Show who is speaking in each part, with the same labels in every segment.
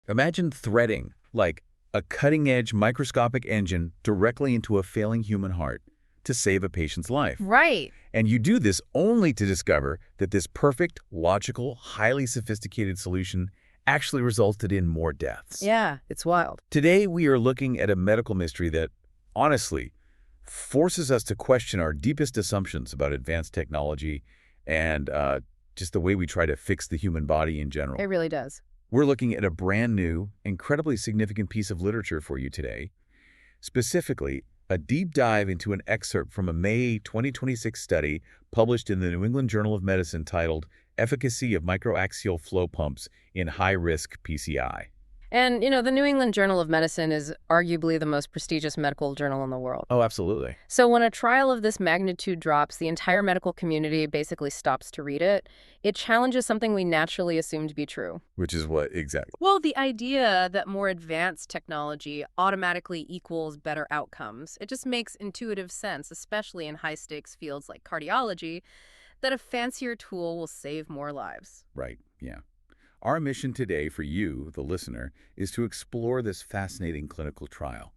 Speaker 1: Imagine threading, like a cutting-edge microscopic engine directly into a failing human heart to save a patient's life.
Speaker 2: Right.
Speaker 1: And you do this only to discover that this perfect, logical, highly sophisticated solution actually resulted in more deaths.
Speaker 2: Yeah, it's wild.
Speaker 1: Today, we are looking at a medical mystery that, honestly, forces us to question our deepest assumptions about advanced technology and just the way we try to fix the human body in general.
Speaker 2: It really does.
Speaker 1: We're looking at a brand new, incredibly significant piece of literature for you today, specifically a deep dive into an excerpt from a May 2026 study published in the New England Journal of Medicine titled Efficacy of Microaxial Flow Pumps in High-Risk PCI.
Speaker 2: And, the New England Journal of Medicine is arguably the most prestigious medical journal in the world.
Speaker 1: Oh, absolutely.
Speaker 2: So when a trial of this magnitude drops, the entire medical community basically stops to read it. It challenges something we naturally assume to be true.
Speaker 1: Which is what exactly?
Speaker 2: Well, the idea that more advanced technology automatically equals better outcomes. It just makes intuitive sense, especially in high-stakes fields like cardiology, that a fancier tool will save more lives.
Speaker 1: Right, yeah. Our mission today for you, the listener, is to explore this fascinating clinical trial.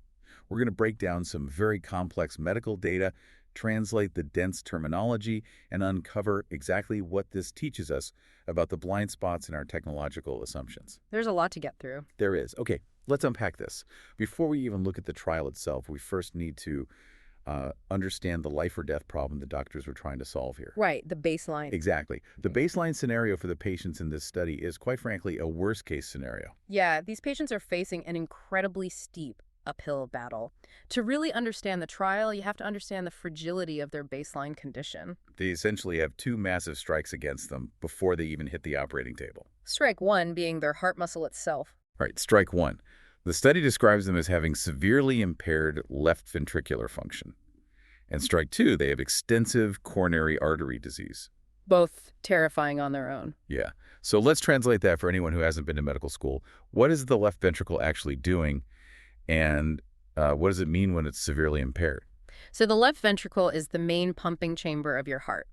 Speaker 1: We're going to break down some very complex medical data, translate the dense terminology, and uncover exactly what this teaches us about the blind spots in our technological assumptions.
Speaker 2: There's a lot to get through.
Speaker 1: There is. Okay, let's unpack this. Before we even look at the trial itself, we first need to understand the life or death problem the doctors were trying to solve here.
Speaker 2: Right, the baseline.
Speaker 1: Exactly. The baseline scenario for the patients in this study is, quite frankly, a worst-case scenario.
Speaker 2: Yeah, these patients are facing an incredibly steep uphill battle. To really understand the trial, you have to understand the fragility of their baseline condition.
Speaker 1: They essentially have two massive strikes against them before they even hit the operating table.
Speaker 2: Strike one being their heart muscle itself.
Speaker 1: Right, strike one. The study describes them as having severely impaired left ventricular function. And strike two, they have extensive coronary artery disease.
Speaker 2: Both terrifying on their own.
Speaker 1: Yeah. So let's translate that for anyone who hasn't been to medical school. What is the left ventricle actually doing, and what does it mean when it's severely impaired?
Speaker 2: So the left ventricle is the main pumping chamber of your heart.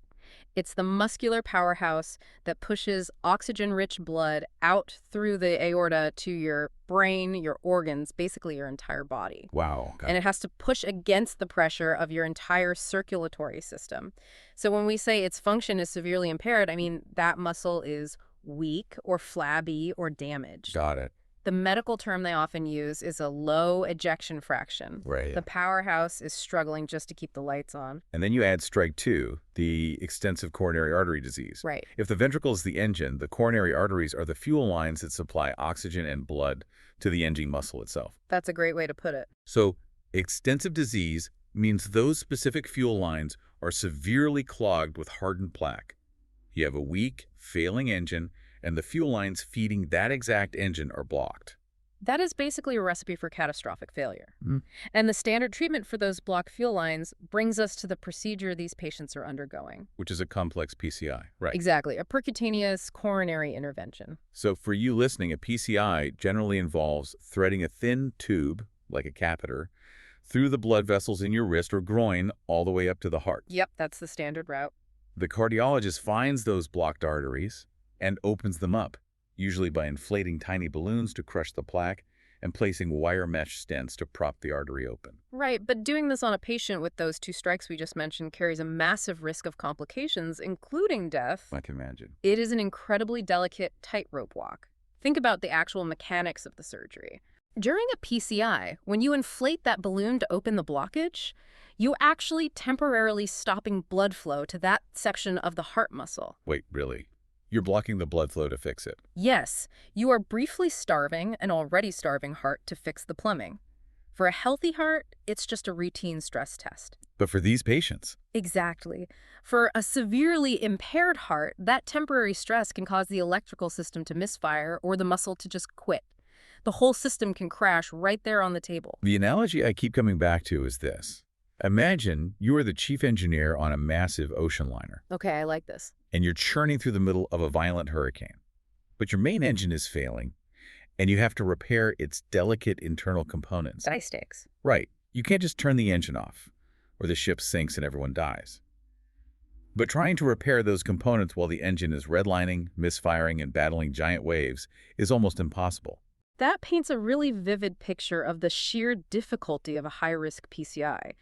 Speaker 2: It's the muscular powerhouse that pushes oxygen-rich blood out through the aorta to your brain, your organs, basically your entire body.
Speaker 1: Wow.
Speaker 2: And it has to push against the pressure of your entire circulatory system. So when we say its function is severely impaired, I mean that muscle is weak or flabby or damaged.
Speaker 1: Got it.
Speaker 2: The medical term they often use is a low ejection fraction.
Speaker 1: Right.
Speaker 2: The powerhouse is struggling just to keep the lights on.
Speaker 1: And then you add strike two, the extensive coronary artery disease.
Speaker 2: Right.
Speaker 1: If the ventricle is the engine, the coronary arteries are the fuel lines that supply oxygen and blood to the engine muscle itself.
Speaker 2: That's a great way to put it.
Speaker 1: So extensive disease means those specific fuel lines are severely clogged with hardened plaque. You have a weak, failing engine, and the fuel lines feeding that exact engine are blocked.
Speaker 2: That is basically a recipe for catastrophic failure.
Speaker 1: Mm.
Speaker 2: And the standard treatment for those blocked fuel lines brings us to the procedure these patients are undergoing.
Speaker 1: Which is a complex PCI, right?
Speaker 2: Exactly, a percutaneous coronary intervention.
Speaker 1: So for you listening, a PCI generally involves threading a thin tube, like a catheter, through the blood vessels in your wrist or groin all the way up to the heart.
Speaker 2: Yep, that's the standard route.
Speaker 1: The cardiologist finds those blocked arteries and opens them up, usually by inflating tiny balloons to crush the plaque and placing wire mesh stents to prop the artery open.
Speaker 2: Right, but doing this on a patient with those two strikes we just mentioned carries a massive risk of complications, including death.
Speaker 1: I can imagine.
Speaker 2: It is an incredibly delicate tightrope walk. Think about the actual mechanics of the surgery. During a PCI, when you inflate that balloon to open the blockage, you're actually temporarily stopping blood flow to that section of the heart muscle.
Speaker 1: Wait, really? You're blocking the blood flow to fix it?
Speaker 2: Yes, you are briefly starving an already starving heart to fix the plumbing. For a healthy heart, it's just a routine stress test.
Speaker 1: But for these patients?
Speaker 2: Exactly. For a severely impaired heart, that temporary stress can cause the electrical system to misfire or the muscle to just quit. The whole system can crash right there on the table.
Speaker 1: The analogy I keep coming back to is this. Imagine you are the chief engineer on a massive ocean liner.
Speaker 2: Okay, I like this.
Speaker 1: And you're churning through the middle of a violent hurricane. But your main engine is failing, and you have to repair its delicate internal components.
Speaker 2: High stakes.
Speaker 1: Right. You can't just turn the engine off, or the ship sinks and everyone dies. But trying to repair those components while the engine is redlining, misfiring, and battling giant waves is almost impossible.
Speaker 2: That paints a really vivid picture of the sheer difficulty of a high-risk PCI.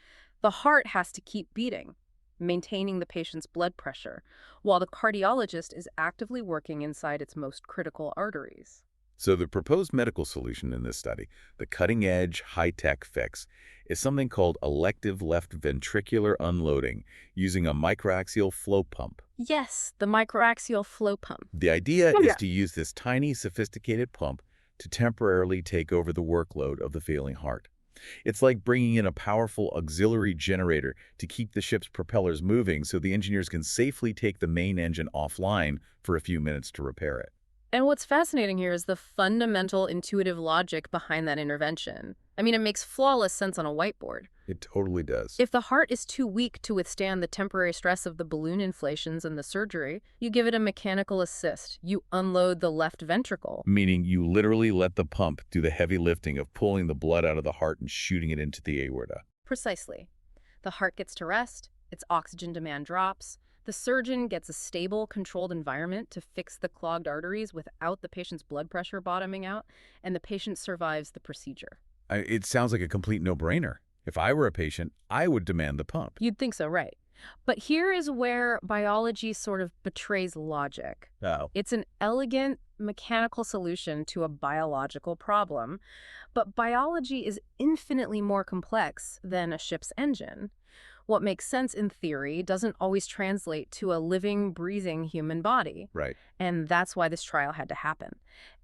Speaker 2: The heart has to keep beating, maintaining the patient's blood pressure, while the cardiologist is actively working inside its most critical arteries.
Speaker 1: So the proposed medical solution in this study, the cutting-edge, high-tech fix, is something called elective left ventricular unloading using a microaxial flow pump.
Speaker 2: Yes, the microaxial flow pump.
Speaker 1: The idea is
Speaker 2: Yeah.
Speaker 1: to use this tiny, sophisticated pump to temporarily take over the workload of the failing heart. It's like bringing in a powerful auxiliary generator to keep the ship's propellers moving so the engineers can safely take the main engine offline for a few minutes to repair it.
Speaker 2: And what's fascinating here is the fundamental intuitive logic behind that intervention. I mean, it makes flawless sense on a whiteboard.
Speaker 1: It totally does.
Speaker 2: If the heart is too weak to withstand the temporary stress of the balloon inflations and the surgery, you give it a mechanical assist. You unload the left ventricle.
Speaker 1: Meaning you literally let the pump do the heavy lifting of pulling the blood out of the heart and shooting it into the aorta.
Speaker 2: Precisely. The heart gets to rest, its oxygen demand drops, the surgeon gets a stable, controlled environment to fix the clogged arteries without the patient's blood pressure bottoming out, and the patient survives the procedure.
Speaker 1: It sounds like a complete no-brainer. If I were a patient, I would demand the pump.
Speaker 2: You'd think so, right? But here is where biology sort of betrays logic.
Speaker 1: Oh.
Speaker 2: It's an elegant mechanical solution to a biological problem, but biology is infinitely more complex than a ship's engine. What makes sense in theory doesn't always translate to a living, breathing human body.
Speaker 1: Right.
Speaker 2: And that's why this trial had to happen.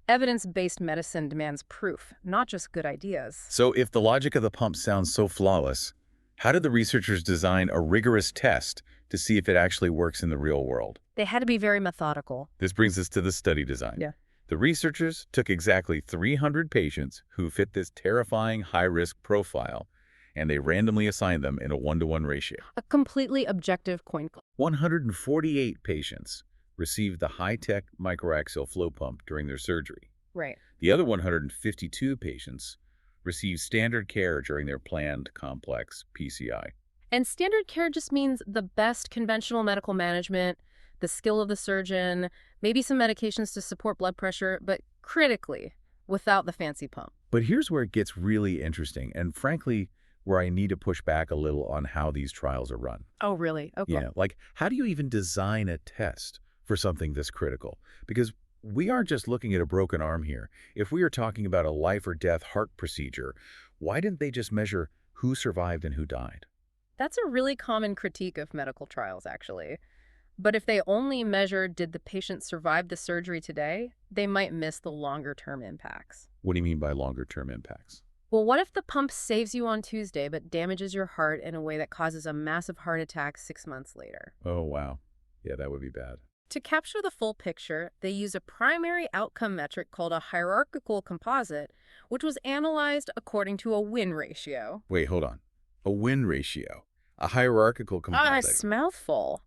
Speaker 2: Evidence-based medicine demands proof, not just good ideas.
Speaker 1: So if the logic of the pump sounds so flawless, how did the researchers design a rigorous test to see if it actually works in the real world?
Speaker 2: They had to be very methodical.
Speaker 1: This brings us to the study design.
Speaker 2: Yeah.
Speaker 1: The researchers took exactly 300 patients who fit this terrifying high-risk profile, and they randomly assigned them in a 1-to-1 ratio.
Speaker 2: A completely objective coin flip.
Speaker 1: 148 patients received the high-tech microaxial flow pump during their surgery.
Speaker 2: Right.
Speaker 1: The other 152 patients received standard care during their planned complex PCI.
Speaker 2: And standard care just means the best conventional medical management, the skill of the surgeon, maybe some medications to support blood pressure, but critically, without the fancy pump.
Speaker 1: But here's where it gets really interesting, and frankly, where I need to push back a little on how these trials are run.
Speaker 2: Oh, really? Okay.
Speaker 1: Yeah, like how do you even design a test for something this critical? Because we aren't just looking at a broken arm here. If we are talking about a life or death heart procedure, why didn't they just measure who survived and who died?
Speaker 2: That's a really common critique of medical trials, actually. But if they only measured did the patient survive the surgery today, they might miss the longer-term impacts.
Speaker 1: What do you mean by longer-term impacts?
Speaker 2: Well, what if the pump saves you on Tuesday but damages your heart in a way that causes a massive heart attack 6 months later?
Speaker 1: Oh, wow. Yeah, that would be bad.
Speaker 2: To capture the full picture, they use a primary outcome metric called a hierarchical composite, which was analyzed according to a win ratio.
Speaker 1: Wait, hold on. A win ratio. A hierarchical composite.
Speaker 2: It's a mouthful.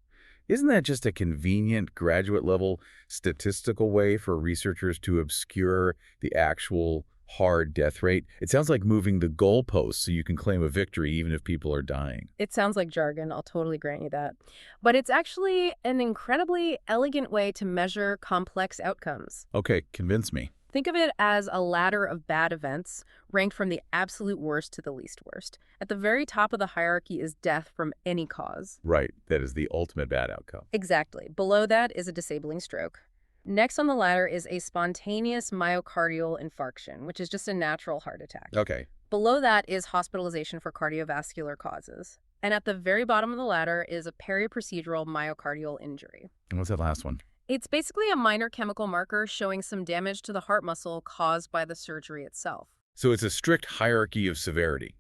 Speaker 1: Isn't that just a convenient graduate-level statistical way for researchers to obscure the actual hard death rate? It sounds like moving the goalposts so you can claim a victory even if people are dying.
Speaker 2: It sounds like jargon, I'll totally grant you that. But it's actually an incredibly elegant way to measure complex outcomes.
Speaker 1: Okay, convince me.
Speaker 2: Think of it as a ladder of bad events, ranked from the absolute worst to the least worst. At the very top of the hierarchy is death from any cause.
Speaker 1: Right, that is the ultimate bad outcome.
Speaker 2: Exactly. Below that is a disabling stroke. Next on the ladder is a spontaneous myocardial infarction, which is just a natural heart attack.
Speaker 1: Okay.
Speaker 2: Below that is hospitalization for cardiovascular causes. And at the very bottom of the ladder is a periprocedural myocardial injury.
Speaker 1: And what's that last one?
Speaker 2: It's basically a minor chemical marker showing some damage to the heart muscle caused by the surgery itself.
Speaker 1: So it's a strict hierarchy of severity.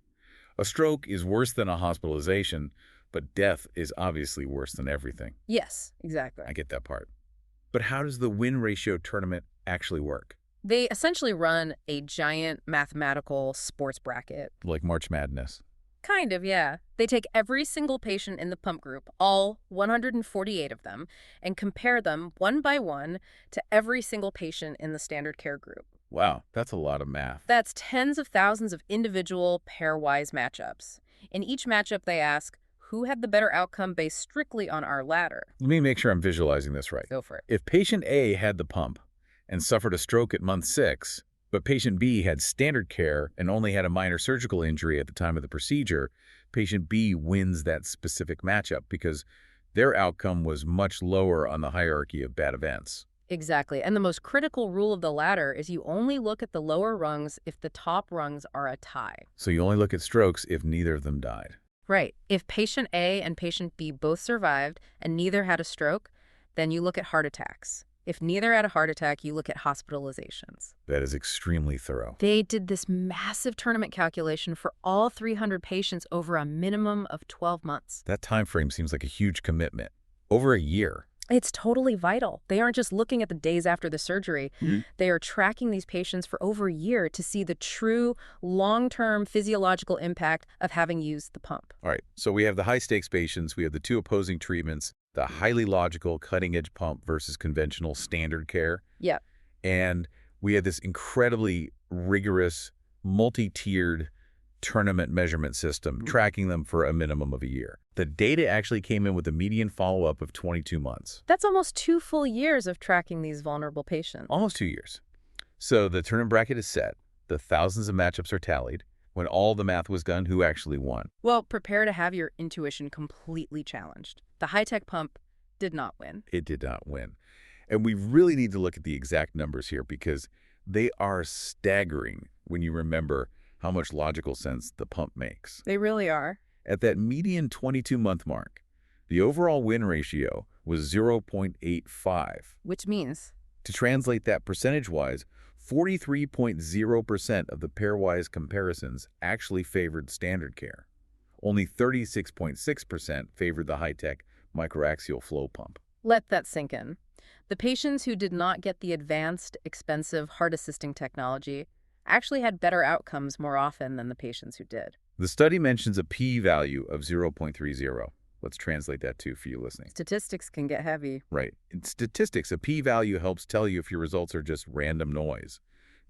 Speaker 1: A stroke is worse than a hospitalization, but death is obviously worse than everything.
Speaker 2: Yes, exactly.
Speaker 1: I get that part. But how does the win ratio tournament actually work?
Speaker 2: They essentially run a giant mathematical sports bracket.
Speaker 1: Like March Madness.
Speaker 2: Kind of, yeah. They take every single patient in the pump group, all 148 of them, and compare them one by one to every single patient in the standard care group.
Speaker 1: Wow, that's a lot of math.
Speaker 2: That's tens of thousands of individual pairwise matchups. In each matchup, they ask, who had the better outcome based strictly on our ladder?
Speaker 1: Let me make sure I'm visualizing this right.
Speaker 2: Go for it.
Speaker 1: If patient A had the pump and suffered a stroke at month 6, But patient B had standard care and only had a minor surgical injury at the time of the procedure. Patient B wins that specific matchup because their outcome was much lower on the hierarchy of bad events.
Speaker 2: Exactly. And the most critical rule of the latter is you only look at the lower rungs if the top rungs are a tie.
Speaker 1: So you only look at strokes if neither of them died.
Speaker 2: Right. If patient A and patient B both survived and neither had a stroke, then you look at heart attacks. If neither had a heart attack, you look at hospitalizations.
Speaker 1: That is extremely thorough.
Speaker 2: They did this massive tournament calculation for all 300 patients over a minimum of 12 months.
Speaker 1: That time frame seems like a huge commitment. Over a year.
Speaker 2: It's totally vital. They aren't just looking at the days after the surgery. They are tracking these patients for over a year to see the true long-term physiological impact of having used the pump.
Speaker 1: All right, so we have the high-stakes patients. We have the two opposing treatments, the highly logical cutting-edge pump versus conventional standard care.
Speaker 2: Yeah.
Speaker 1: And we had this incredibly rigorous, multi-tiered tournament measurement system, tracking them for a minimum of a year. The data actually came in with a median follow-up of 22 months.
Speaker 2: That's almost 2 full years of tracking these vulnerable patients.
Speaker 1: Almost 2 years. So the tournament bracket is set. The thousands of matchups are tallied. When all the math was done, who actually won?
Speaker 2: Well, prepare to have your intuition completely challenged. The high-tech pump did not win.
Speaker 1: It did not win. And we really need to look at the exact numbers here because they are staggering when you remember how much logical sense the pump makes.
Speaker 2: They really are.
Speaker 1: At that median 22-month mark, the overall win ratio was 0.85.
Speaker 2: Which means?
Speaker 1: To translate that percentage-wise, 43.0% of the pairwise comparisons actually favored standard care. Only 36.6% favored the high-tech microaxial flow pump.
Speaker 2: Let that sink in. The patients who did not get the advanced, expensive heart-assisting technology actually had better outcomes more often than the patients who did.
Speaker 1: The study mentions a p-value of 0.30. Let's translate that too for you listening.
Speaker 2: Statistics can get heavy.
Speaker 1: Right. In statistics, a p-value helps tell you if your results are just random noise.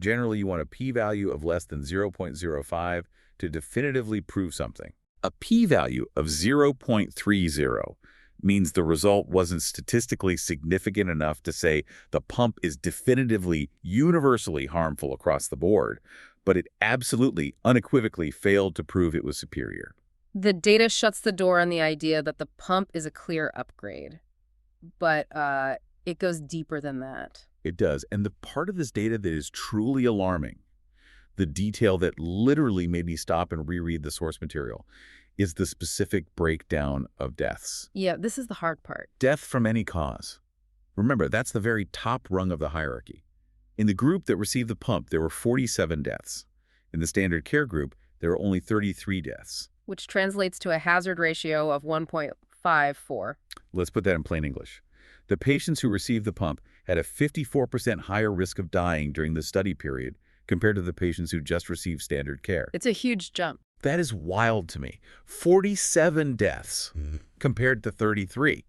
Speaker 1: Generally, you want a p-value of less than 0.05 to definitively prove something. A p-value of 0.30 means the result wasn't statistically significant enough to say the pump is definitively, universally harmful across the board, but it absolutely, unequivocally failed to prove it was superior.
Speaker 2: The data shuts the door on the idea that the pump is a clear upgrade, but it goes deeper than that.
Speaker 1: It does, and the part of this data that is truly alarming, the detail that literally made me stop and reread the source material, is the specific breakdown of deaths.
Speaker 2: Yeah, this is the hard part.
Speaker 1: Death from any cause. Remember, that's the very top rung of the hierarchy. In the group that received the pump, there were 47 deaths. In the standard care group, there were only 33 deaths.
Speaker 2: Which translates to a hazard ratio of 1.54.
Speaker 1: Let's put that in plain English. The patients who received the pump had a 54% higher risk of dying during the study period compared to the patients who just received standard care.
Speaker 2: It's a huge jump.
Speaker 1: That is wild to me. 47 deaths compared to 33.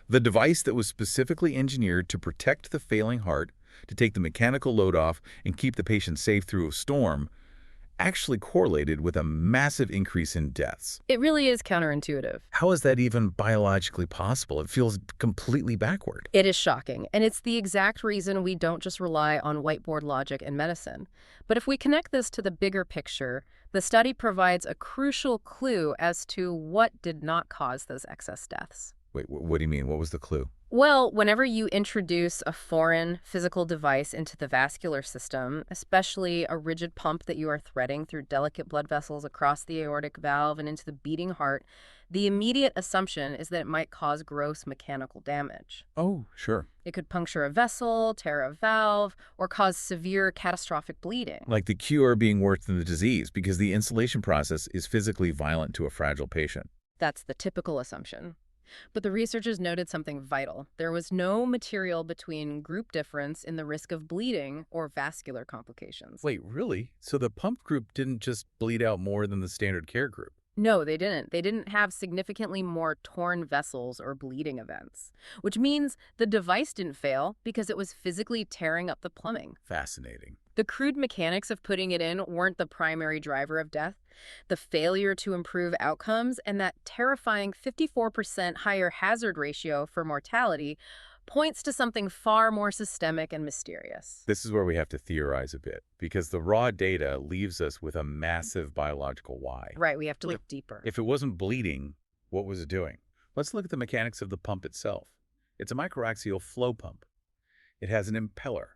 Speaker 1: The device that was specifically engineered to protect the failing heart, to take the mechanical load off and keep the patient safe through a storm, actually correlated with a massive increase in deaths.
Speaker 2: It really is counterintuitive.
Speaker 1: How is that even biologically possible? It feels completely backward.
Speaker 2: It is shocking, and it's the exact reason we don't just rely on whiteboard logic in medicine. But if we connect this to the bigger picture, the study provides a crucial clue as to what did not cause those excess deaths.
Speaker 1: Wait, what do you mean? What was the clue?
Speaker 2: Well, whenever you introduce a foreign physical device into the vascular system, especially a rigid pump that you are threading through delicate blood vessels across the aortic valve and into the beating heart, the immediate assumption is that it might cause gross mechanical damage.
Speaker 1: Oh, sure.
Speaker 2: It could puncture a vessel, tear a valve, or cause severe catastrophic bleeding.
Speaker 1: Like the cure being worse than the disease because the installation process is physically violent to a fragile patient.
Speaker 2: That's the typical assumption. But the researchers noted something vital. There was no material between group difference in the risk of bleeding or vascular complications.
Speaker 1: Wait, really? So the pump group didn't just bleed out more than the standard care group?
Speaker 2: No, they didn't. They didn't have significantly more torn vessels or bleeding events, which means the device didn't fail because it was physically tearing up the plumbing.
Speaker 1: Fascinating.
Speaker 2: The crude mechanics of putting it in weren't the primary driver of death. The failure to improve outcomes and that terrifying 54% higher hazard ratio for mortality points to something far more systemic and mysterious.
Speaker 1: This is where we have to theorize a bit, because the raw data leaves us with a massive biological why.
Speaker 2: Right, we have to look deeper.
Speaker 1: If it wasn't bleeding, what was it doing? Let's look at the mechanics of the pump itself. It's a microaxial flow pump. It has an impeller,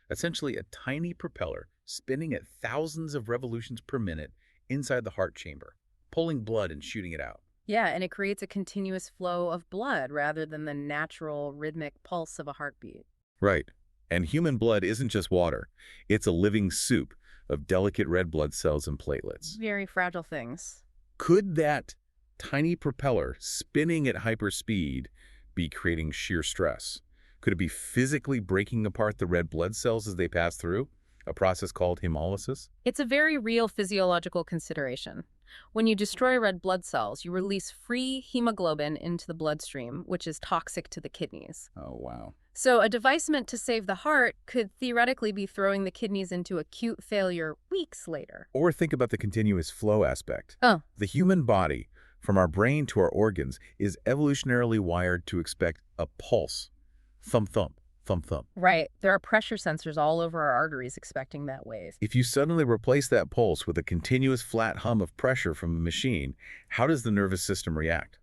Speaker 1: essentially a tiny propeller spinning at thousands of revolutions per minute inside the heart chamber, pulling blood and shooting it out.
Speaker 2: Yeah, and it creates a continuous flow of blood rather than the natural rhythmic pulse of a heartbeat.
Speaker 1: Right. And human blood isn't just water. It's a living soup of delicate red blood cells and platelets.
Speaker 2: Very fragile things.
Speaker 1: Could that tiny propeller spinning at hyperspeed be creating shear stress? Could it be physically breaking apart the red blood cells as they pass through, a process called hemolysis?
Speaker 2: It's a very real physiological consideration. When you destroy red blood cells, you release free hemoglobin into the bloodstream, which is toxic to the kidneys.
Speaker 1: Oh, wow.
Speaker 2: So a device meant to save the heart could theoretically be throwing the kidneys into acute failure weeks later.
Speaker 1: Or think about the continuous flow aspect.
Speaker 2: Oh.
Speaker 1: The human body, from our brain to our organs, is evolutionarily wired to expect a pulse. Thump, thump, thump, thump.
Speaker 2: Right. There are pressure sensors all over our arteries expecting that wave.
Speaker 1: If you suddenly replace that pulse with a continuous flat hum of pressure from a machine, how does the nervous system react?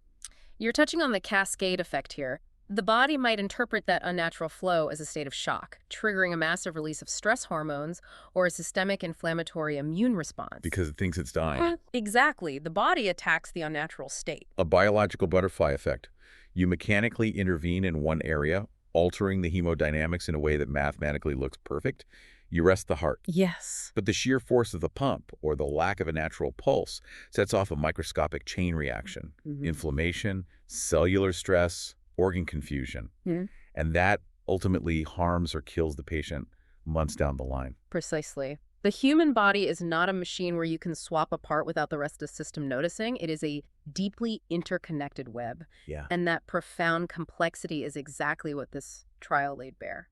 Speaker 2: You're touching on the cascade effect here. The body might interpret that unnatural flow as a state of shock, triggering a massive release of stress hormones or a systemic inflammatory immune response.
Speaker 1: Because it thinks it's dying.
Speaker 2: Exactly. The body attacks the unnatural state.
Speaker 1: A biological butterfly effect. You mechanically intervene in one area, altering the hemodynamics in a way that mathematically looks perfect. You rest the heart.
Speaker 2: Yes.
Speaker 1: But the sheer force of the pump, or the lack of a natural pulse, sets off a microscopic chain reaction. Inflammation, cellular stress, organ confusion. And that ultimately harms or kills the patient months down the line.
Speaker 2: Precisely. The human body is not a machine where you can swap a part without the rest of the system noticing. It is a deeply interconnected web.
Speaker 1: Yeah.
Speaker 2: And that profound complexity is exactly what this trial laid bare.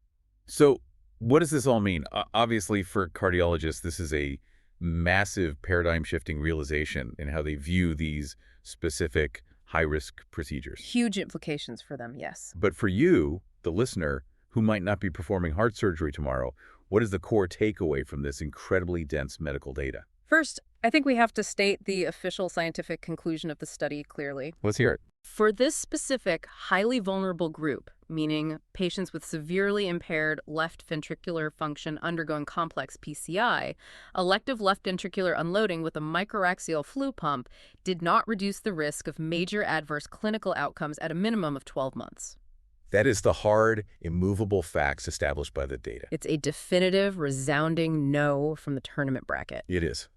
Speaker 1: So what does this all mean? Obviously, for cardiologists, this is a massive paradigm-shifting realization in how they view these specific high-risk procedures.
Speaker 2: Huge implications for them, yes.
Speaker 1: But for you, the listener, who might not be performing heart surgery tomorrow, what is the core takeaway from this incredibly dense medical data?
Speaker 2: First, I think we have to state the official scientific conclusion of the study clearly.
Speaker 1: Let's hear it.
Speaker 2: For this specific, highly vulnerable group, meaning patients with severely impaired left ventricular function undergoing complex PCI, elective left ventricular unloading with a microaxial flow pump did not reduce the risk of major adverse clinical outcomes at a minimum of 12 months.
Speaker 1: That is the hard, immovable facts established by the data.
Speaker 2: It's a definitive, resounding no from the tournament bracket.
Speaker 1: It is.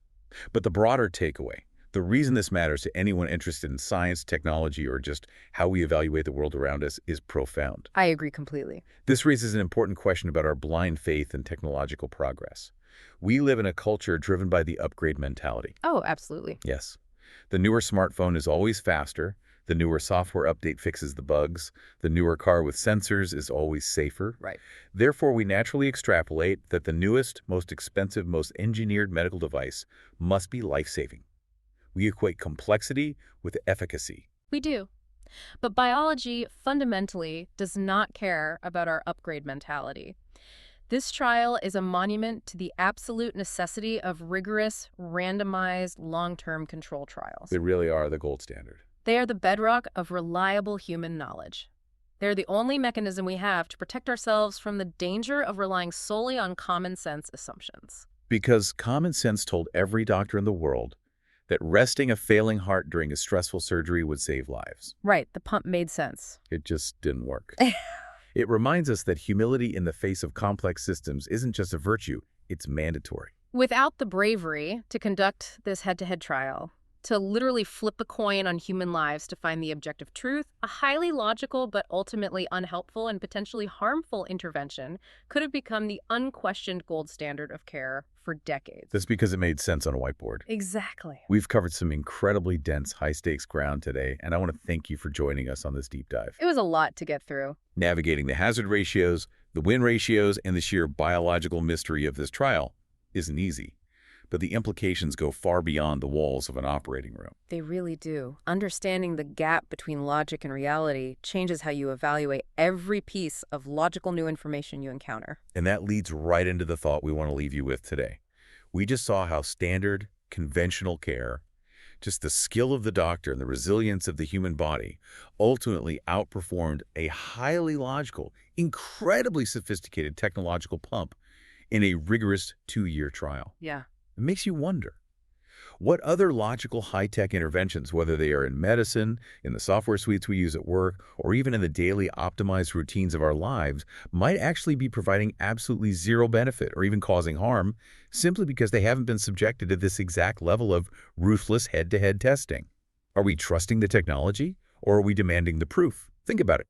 Speaker 1: But the broader takeaway, the reason this matters to anyone interested in science, technology, or just how we evaluate the world around us is profound.
Speaker 2: I agree completely.
Speaker 1: This raises an important question about our blind faith in technological progress. We live in a culture driven by the upgrade mentality.
Speaker 2: Oh, absolutely.
Speaker 1: Yes. The newer smartphone is always faster. The newer software update fixes the bugs. The newer car with sensors is always safer.
Speaker 2: Right.
Speaker 1: Therefore, we naturally extrapolate that the newest, most expensive, most engineered medical device must be life-saving. We equate complexity with efficacy.
Speaker 2: We do. But biology fundamentally does not care about our upgrade mentality. This trial is a monument to the absolute necessity of rigorous, randomized, long-term control trials.
Speaker 1: They really are the gold standard.
Speaker 2: They are the bedrock of reliable human knowledge. They're the only mechanism we have to protect ourselves from the danger of relying solely on common sense assumptions.
Speaker 1: Because common sense told every doctor in the world that resting a failing heart during a stressful surgery would save lives.
Speaker 2: Right, the pump made sense.
Speaker 1: It just didn't work. It reminds us that humility in the face of complex systems isn't just a virtue, it's mandatory.
Speaker 2: Without the bravery to conduct this head-to-head trial, to literally flip the coin on human lives to find the objective truth, a highly logical but ultimately unhelpful and potentially harmful intervention could have become the unquestioned gold standard of care for decades.
Speaker 1: That's because it made sense on a whiteboard.
Speaker 2: Exactly.
Speaker 1: We've covered some incredibly dense, high-stakes ground today, and I want to thank you for joining us on this deep dive.
Speaker 2: It was a lot to get through.
Speaker 1: Navigating the hazard ratios, the win ratios, and the sheer biological mystery of this trial isn't easy. but the implications go far beyond the walls of an operating room.
Speaker 2: They really do. Understanding the gap between logic and reality changes how you evaluate every piece of logical new information you encounter.
Speaker 1: And that leads right into the thought we want to leave you with today. We just saw how standard, conventional care, just the skill of the doctor and the resilience of the human body, ultimately outperformed a highly logical, incredibly sophisticated technological pump in a rigorous 2-year trial.
Speaker 2: Yeah.
Speaker 1: It makes you wonder, what other logical high-tech interventions, whether they are in medicine, in the software suites we use at work, or even in the daily optimized routines of our lives, might actually be providing absolutely zero benefit or even causing harm simply because they haven't been subjected to this exact level of ruthless head-to-head testing? Are we trusting the technology, or are we demanding the proof? Think about it.